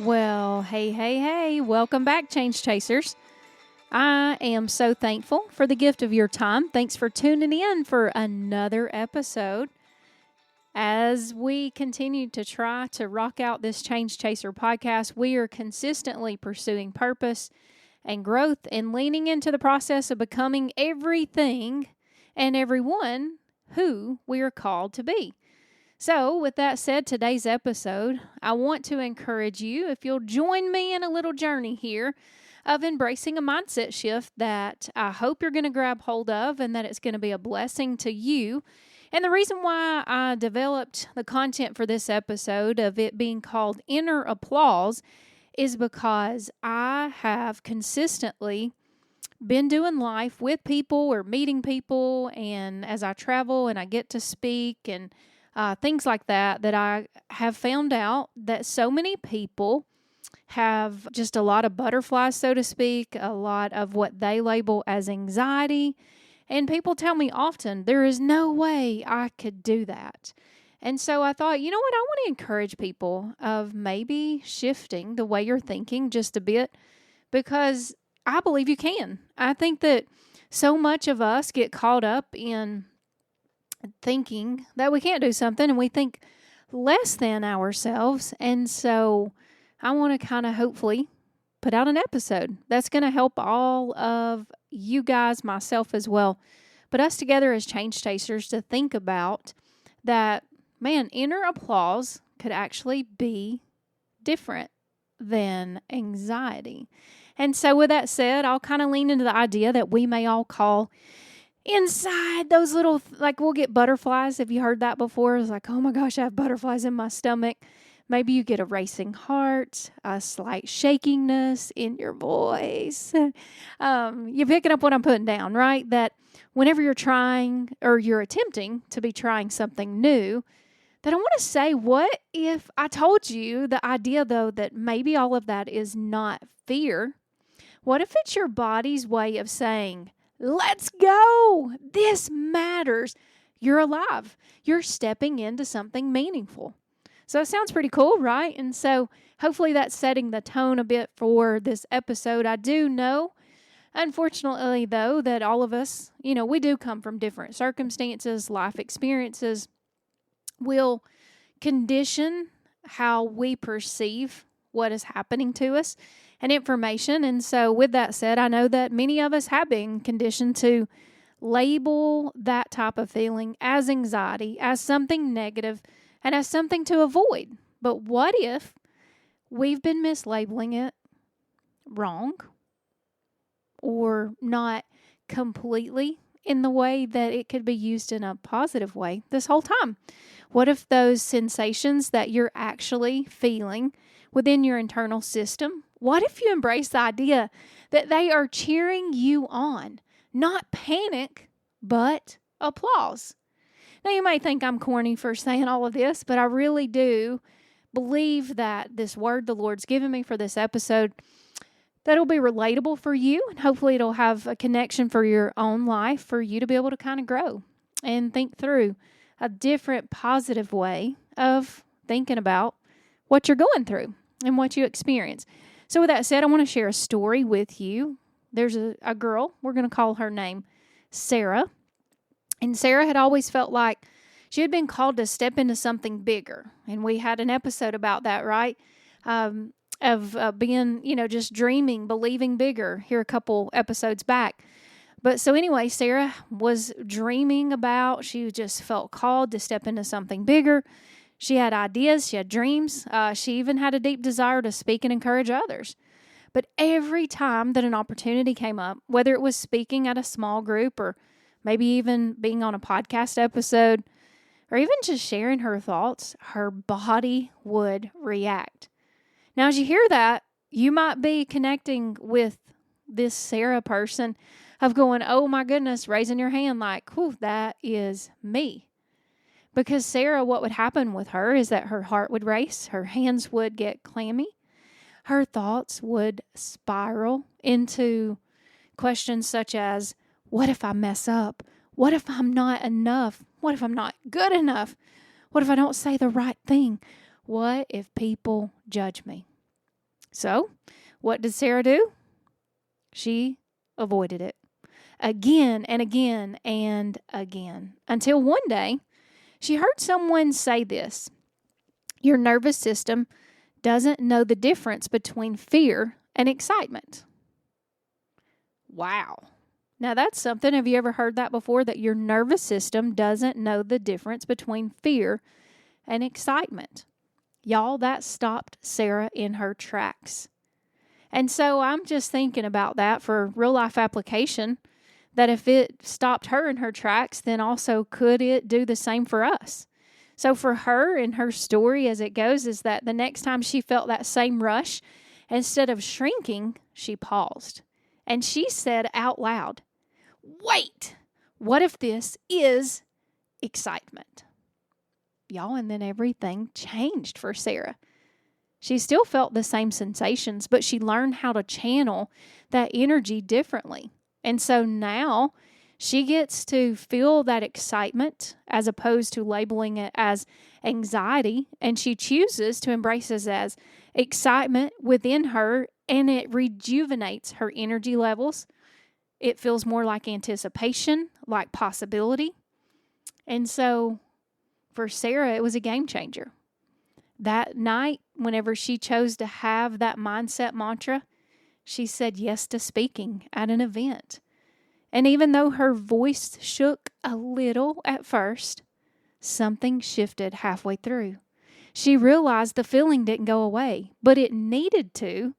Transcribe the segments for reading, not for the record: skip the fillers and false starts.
Well, hey, welcome back, Change Chasers. I am so thankful for the gift of your time. Thanks for tuning in for another episode. As we continue to try to rock out this Change Chaser podcast, we are consistently pursuing purpose and growth and leaning into the process of becoming everything and everyone who we are called to be. So, with that said, today's episode, I want to encourage you, if you'll join me in a little journey here of embracing a mindset shift that I hope you're going to grab hold of and that it's going to be a blessing to you. And the reason why I developed the content for this episode of it being called Inner Applause is because I have consistently been doing life with people or meeting people, and as I travel and I get to speak and things like that I have found out that so many people have just a lot of butterflies, so to speak, a lot of what they label as anxiety. And people tell me often, there is no way I could do that. And so I thought, you know what, I want to encourage people of maybe shifting the way you're thinking just a bit, because I believe you can. I think that so much of us get caught up in thinking that we can't do something, and we think less than ourselves. And so I want to kind of hopefully put out an episode that's going to help all of you guys, myself as well, but us together as change chasers to think about that, man, inner applause could actually be different than anxiety. And so with that said, I'll kind of lean into the idea that we may all call inside those little, like we'll get butterflies. Have you heard that before? It's like, oh my gosh, I have butterflies in my stomach. Maybe you get a racing heart, a slight shakiness in your voice. You're picking up what I'm putting down, right? That whenever you're trying or you're attempting to be trying something new, that I want to say, what if I told you the idea, though, that maybe all of that is not fear? What if it's your body's way of saying, let's go. This matters. You're alive. You're stepping into something meaningful. So it sounds pretty cool, right? And so hopefully that's setting the tone a bit for this episode. I do know, unfortunately, though, that all of us, we do come from different circumstances, life experiences will condition how we perceive what is happening to us and information. And so with that said, I know that many of us have been conditioned to label that type of feeling as anxiety, as something negative, and as something to avoid. But what if we've been mislabeling it wrong or not completely in the way that it could be used in a positive way this whole time? What if those sensations that you're actually feeling within your internal system, what if you embrace the idea that they are cheering you on? Not panic, but applause. Now, you may think I'm corny for saying all of this, but I really do believe that this word the Lord's given me for this episode, that'll be relatable for you, and hopefully it'll have a connection for your own life for you to be able to kind of grow and think through a different positive way of thinking about what you're going through and what you experience. So with that said, I want to share a story with you. There's a girl, we're going to call her name Sarah. And Sarah had always felt like she had been called to step into something bigger. And we had an episode about that, right? Of being, just dreaming, believing bigger here a couple episodes back. But so anyway, Sarah was dreaming about, she just felt called to step into something bigger. She had ideas, she had dreams. She even had a deep desire to speak and encourage others. But every time that an opportunity came up, whether it was speaking at a small group or maybe even being on a podcast episode, or even just sharing her thoughts, her body would react. Now, as you hear that, you might be connecting with this Sarah person of going, oh my goodness, raising your hand like, whew, that is me. Because Sarah, what would happen with her is that her heart would race, her hands would get clammy, her thoughts would spiral into questions such as, what if I mess up? What if I'm not enough? What if I'm not good enough? What if I don't say the right thing? What if people judge me? So, what did Sarah do? She avoided it again and again and again until one day she heard someone say this: your nervous system doesn't know the difference between fear and excitement. Wow. Now that's something. Have you ever heard that before? That your nervous system doesn't know the difference between fear and excitement. Y'all, that stopped Sarah in her tracks. And so I'm just thinking about that for real life application, that if it stopped her in her tracks, then also could it do the same for us? So for her, in her story as it goes, is that the next time she felt that same rush, instead of shrinking, she paused. And she said out loud, wait, what if this is excitement? Y'all, and then everything changed for Sarah. She still felt the same sensations, but she learned how to channel that energy differently. And so now she gets to feel that excitement as opposed to labeling it as anxiety. And she chooses to embrace it as excitement within her, and it rejuvenates her energy levels. It feels more like anticipation, like possibility. And so for Sarah, it was a game changer. That night, whenever she chose to have that mindset mantra, she said yes to speaking at an event. And even though her voice shook a little at first, something shifted halfway through. She realized the feeling didn't go away, but it needed to.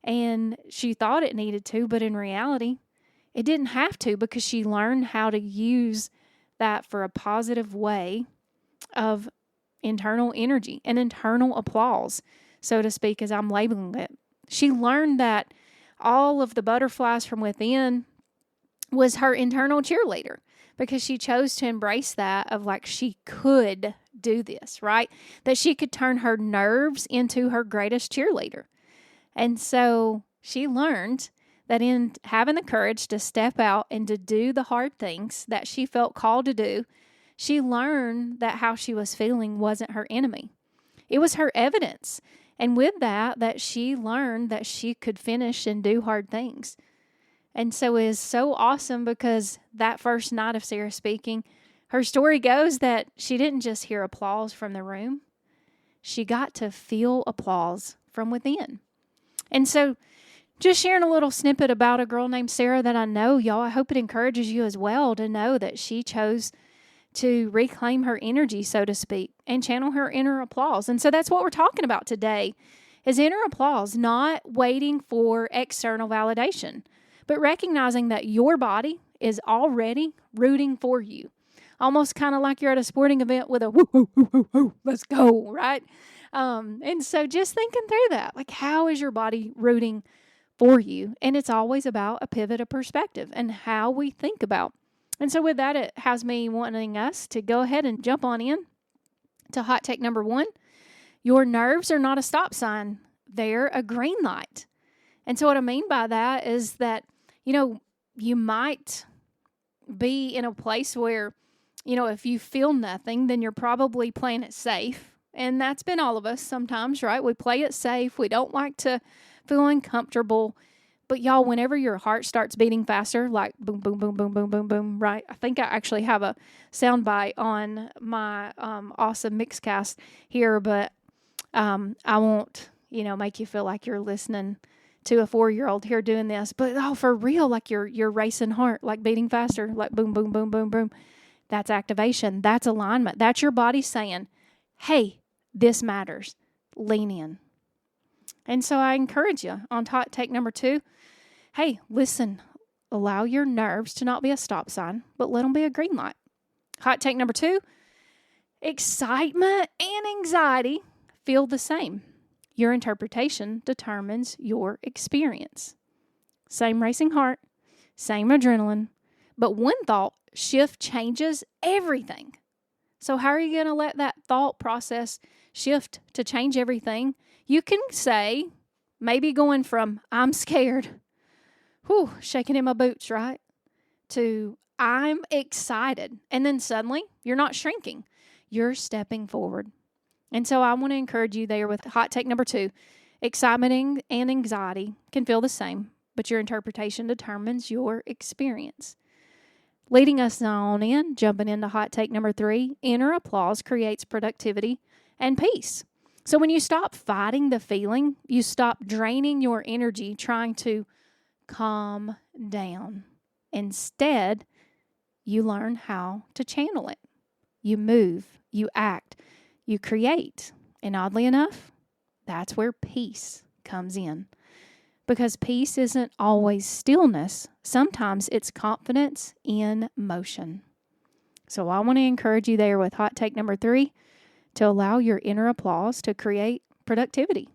And she thought it needed to, but in reality, it didn't have to, because she learned how to use that for a positive way of internal energy and internal applause, so to speak, as I'm labeling it. She learned that all of the butterflies from within was her internal cheerleader, because she chose to embrace that of like she could do this, right? That she could turn her nerves into her greatest cheerleader. And so she learned that in having the courage to step out and to do the hard things that she felt called to do, she learned that how she was feeling wasn't her enemy. It was her evidence. And with that she learned that she could finish and do hard things. And so it is so awesome, because that first night of Sarah speaking, her story goes that she didn't just hear applause from the room. She got to feel applause from within. And so just sharing a little snippet about a girl named Sarah that I know, y'all, I hope it encourages you as well to know that she chose to reclaim her energy, so to speak, and channel her inner applause. And so that's what we're talking about today, is inner applause, not waiting for external validation, but recognizing that your body is already rooting for you. Almost kind of like you're at a sporting event with a woo, woo, woo, woo, woo, let's go, right? And so just thinking through that, like, how is your body rooting for you? And it's always about a pivot of perspective and how we think about. And so with that, it has me wanting us to go ahead and jump on in to hot take number 1. Your nerves are not a stop sign. They're a green light. And so what I mean by that is that, you might be in a place where, if you feel nothing, then you're probably playing it safe. And that's been all of us sometimes, right? We play it safe. We don't like to feel uncomfortable. But y'all, whenever your heart starts beating faster, like boom, boom, boom, boom, boom, boom, boom, right? I think I actually have a soundbite on my awesome Mixcast here, but I won't, make you feel like you're listening to a 4-year-old here doing this. But for real, like your racing heart, like beating faster, like boom, boom, boom, boom, boom. That's activation. That's alignment. That's your body saying, hey, this matters. Lean in. And so I encourage you on hot take number 2, hey, listen, allow your nerves to not be a stop sign, but let them be a green light. Hot take number 2, excitement and anxiety feel the same. Your interpretation determines your experience. Same racing heart, same adrenaline, but one thought shift changes everything. So how are you going to let that thought process shift to change everything? You can say, maybe going from I'm scared, shaking in my boots, right, to I'm excited. And then suddenly you're not shrinking. You're stepping forward. And so I want to encourage you there with hot take number 2. Excitement and anxiety can feel the same, but your interpretation determines your experience. Leading us on in, jumping into hot take number 3, inner applause creates productivity and peace. So when you stop fighting the feeling, you stop draining your energy trying to calm down. Instead, you learn how to channel it. You move, you act, you create. And oddly enough, that's where peace comes in. Because peace isn't always stillness. Sometimes it's confidence in motion. So I want to encourage you there with hot take number 3 to allow your inner applause to create productivity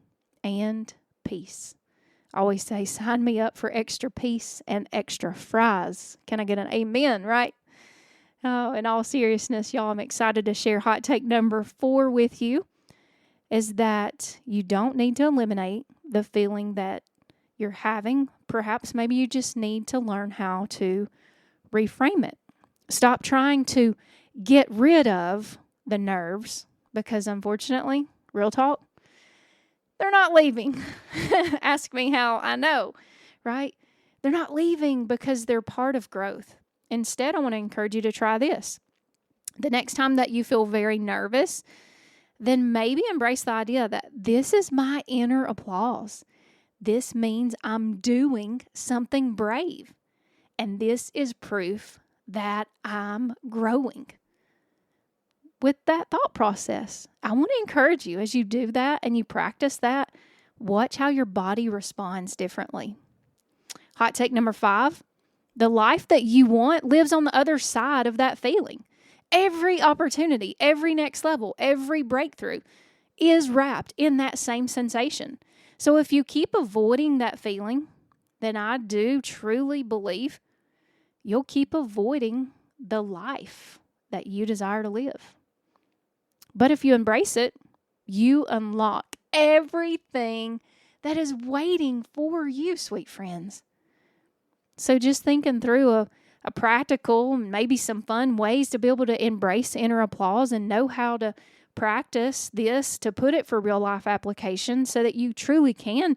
and peace. I always say, sign me up for extra peace and extra fries. Can I get an amen, right? Oh, in all seriousness, y'all, I'm excited to share hot take number 4 with you, is that you don't need to eliminate the feeling that you're having. Perhaps maybe you just need to learn how to reframe it. Stop trying to get rid of the nerves, because unfortunately, real talk, they're not leaving. Ask me how I know, right? They're not leaving because they're part of growth. Instead, I want to encourage you to try this. The next time that you feel very nervous, then maybe embrace the idea that this is my inner applause. This means I'm doing something brave. And this is proof that I'm growing. With that thought process, I want to encourage you as you do that and you practice that, watch how your body responds differently. Hot take number 5, the life that you want lives on the other side of that feeling. Every opportunity, every next level, every breakthrough is wrapped in that same sensation. So if you keep avoiding that feeling, then I do truly believe you'll keep avoiding the life that you desire to live. But if you embrace it, you unlock everything that is waiting for you, sweet friends. So just thinking through a practical, maybe some fun ways to be able to embrace inner applause and know how to practice this to put it for real life application so that you truly can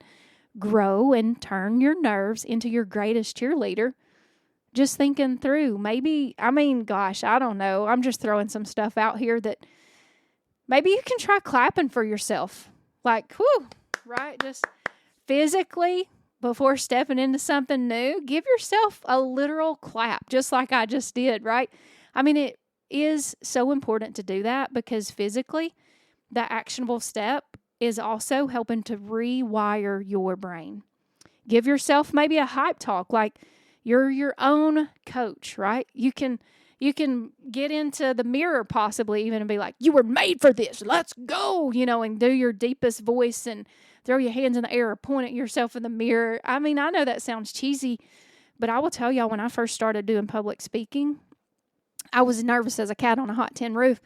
grow and turn your nerves into your greatest cheerleader. Just thinking through, I don't know. I'm just throwing some stuff out here that maybe you can try clapping for yourself. Like, right? Just physically, before stepping into something new, give yourself a literal clap, just like I just did, right? It is so important to do that because physically, the actionable step is also helping to rewire your brain. Give yourself maybe a hype talk, like you're your own coach, right? You can get into the mirror possibly even and be like, you were made for this. Let's go, and do your deepest voice and throw your hands in the air or point at yourself in the mirror. I know that sounds cheesy, but I will tell y'all, when I first started doing public speaking, I was nervous as a cat on a hot tin roof.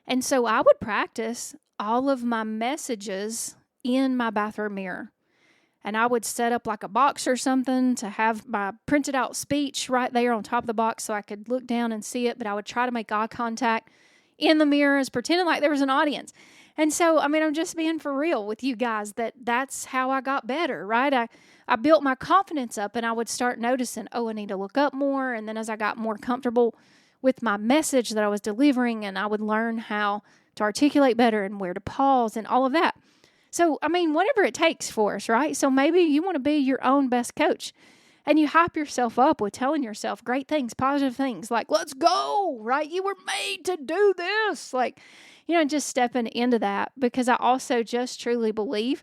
And so I would practice all of my messages in my bathroom mirror. And I would set up like a box or something to have my printed out speech right there on top of the box so I could look down and see it. But I would try to make eye contact in the mirrors, pretending like there was an audience. And so, I'm just being for real with you guys that's how I got better, right? I built my confidence up and I would start noticing, I need to look up more. And then as I got more comfortable with my message that I was delivering, and I would learn how to articulate better and where to pause and all of that. So, whatever it takes for us, right? So maybe you want to be your own best coach and you hype yourself up with telling yourself great things, positive things like, let's go, right? You were made to do this. Just stepping into that, because I also just truly believe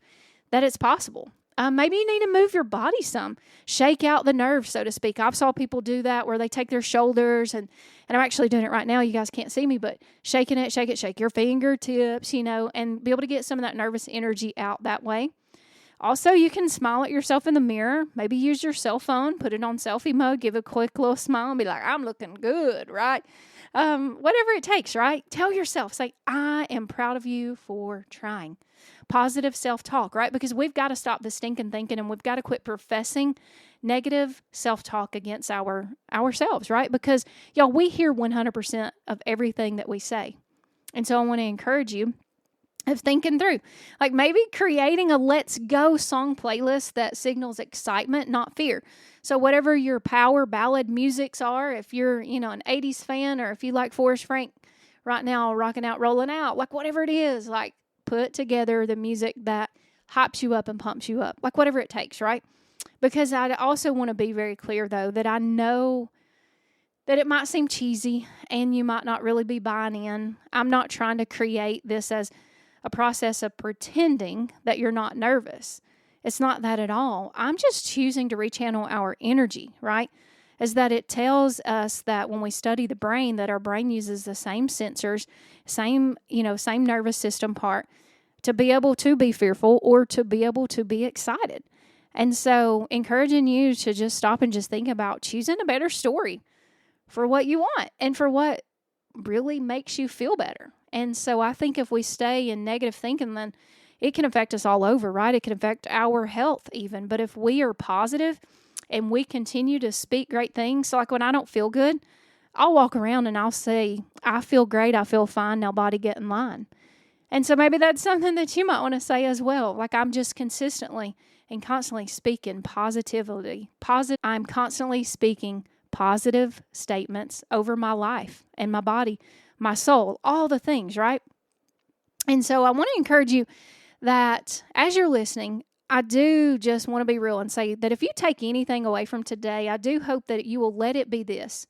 that it's possible. Maybe you need to move your body some, shake out the nerves, so to speak. I've saw people do that where they take their shoulders, and I'm actually doing it right now. You guys can't see me, but shake your fingertips, and be able to get some of that nervous energy out that way. Also, you can smile at yourself in the mirror. Maybe use your cell phone, put it on selfie mode, give a quick little smile and be like, I'm looking good, right? Whatever it takes, right? Tell yourself, say, I am proud of you for trying. Positive self-talk, right? Because we've got to stop the stinking thinking, and we've got to quit professing negative self-talk against ourselves, right? Because, y'all, we hear 100% of everything that we say. And so I want to encourage you of thinking through, like maybe creating a let's go song playlist that signals excitement, not fear. So whatever your power ballad musics are, if you're, an 80s fan, or if you like Forrest Frank right now, rocking out, rolling out, like whatever it is, like put together the music that hypes you up and pumps you up, like whatever it takes, right? Because I also want to be very clear, though, that I know that it might seem cheesy and you might not really be buying in. I'm not trying to create this as a process of pretending that you're not nervous. It's not that at all. I'm just choosing to rechannel our energy, right? Is that it tells us that when we study the brain, that our brain uses the same sensors, same nervous system part to be able to be fearful or to be able to be excited. And so encouraging you to just stop and just think about choosing a better story for what you want and for what really makes you feel better. And so I think if we stay in negative thinking, then it can affect us all over, right? It can affect our health even. But if we are positive and we continue to speak great things, so like when I don't feel good, I'll walk around and I'll say, I feel great, I feel fine, now body get in line. And so maybe that's something that you might want to say as well. Like I'm just consistently and constantly speaking positively. I'm constantly speaking positive statements over my life and my body, my soul, all the things, right? And so I want to encourage you that as you're listening, I do just want to be real and say that if you take anything away from today, I do hope that you will let it be this,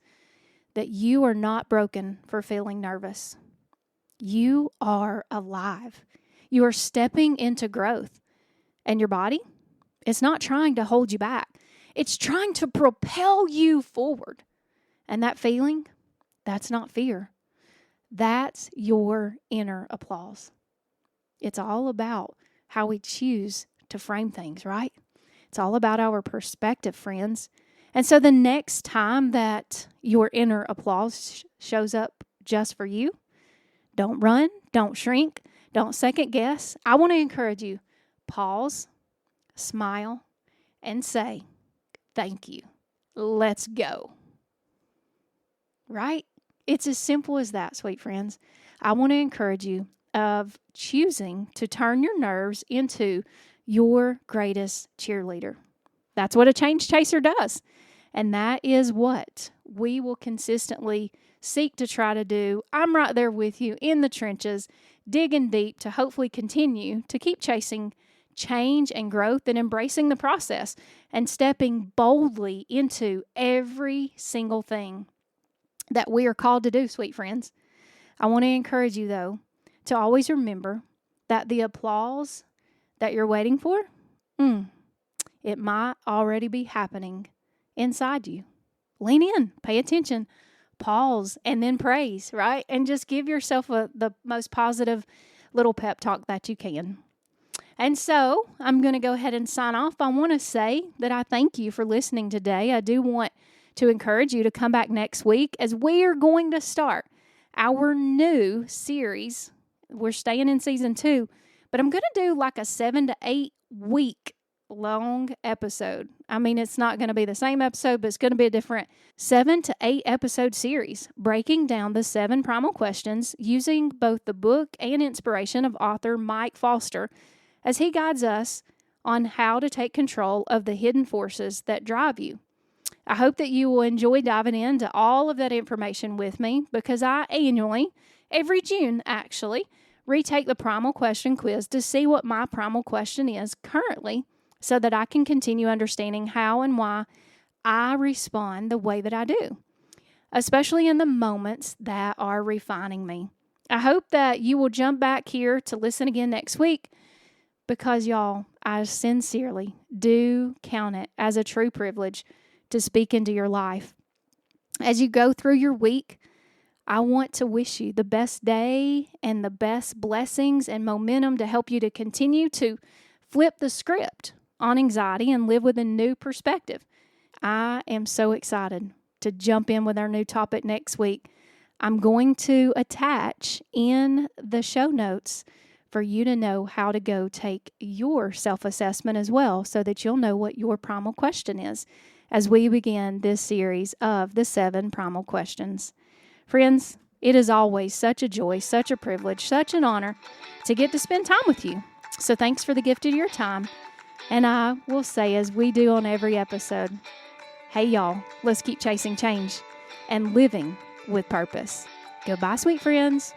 that you are not broken for feeling nervous. You are alive. You are stepping into growth. And your body, it's not trying to hold you back. It's trying to propel you forward. And that feeling, that's not fear. That's your inner applause. It's all about how we choose to frame things, right? It's all about our perspective, friends. And so the next time that your inner applause shows up just for you, don't run, don't shrink, don't second guess. I want to encourage you, pause, smile, and say, thank you. Let's go. Right? It's as simple as that, sweet friends. I want to encourage you of choosing to turn your nerves into your greatest cheerleader. That's what a change chaser does. And that is what we will consistently seek to try to do. I'm right there with you in the trenches, digging deep to hopefully continue to keep chasing change and growth and embracing the process and stepping boldly into every single thing that we are called to do, sweet friends. I want to encourage you, though, to always remember that the applause that you're waiting for, it might already be happening inside you. Lean in, pay attention, pause, and then praise, right? And just give yourself the most positive little pep talk that you can. And so I'm going to go ahead and sign off. I want to say that I thank you for listening today. I do want to encourage you to come back next week as we are going to start our new series. We're staying in season 2, but I'm going to do like a 7 to 8 week long episode. I mean, it's not going to be the same episode, but it's going to be a different 7 to 8 episode series, breaking down the 7 primal questions using both the book and inspiration of author Mike Foster as he guides us on how to take control of the hidden forces that drive you. I hope that you will enjoy diving into all of that information with me because I annually, every June actually, retake the primal question quiz to see what my primal question is currently so that I can continue understanding how and why I respond the way that I do, especially in the moments that are refining me. I hope that you will jump back here to listen again next week because, y'all, I sincerely do count it as a true privilege to speak into your life. As you go through your week, I want to wish you the best day and the best blessings and momentum to help you to continue to flip the script on anxiety and live with a new perspective. I am so excited to jump in with our new topic next week. I'm going to attach in the show notes for you to know how to go take your self-assessment as well, so that you'll know what your primal question is as we begin this series of the 7 primal questions. Friends, it is always such a joy, such a privilege, such an honor to get to spend time with you. So thanks for the gift of your time. And I will say, as we do on every episode, hey y'all, let's keep chasing change and living with purpose. Goodbye, sweet friends.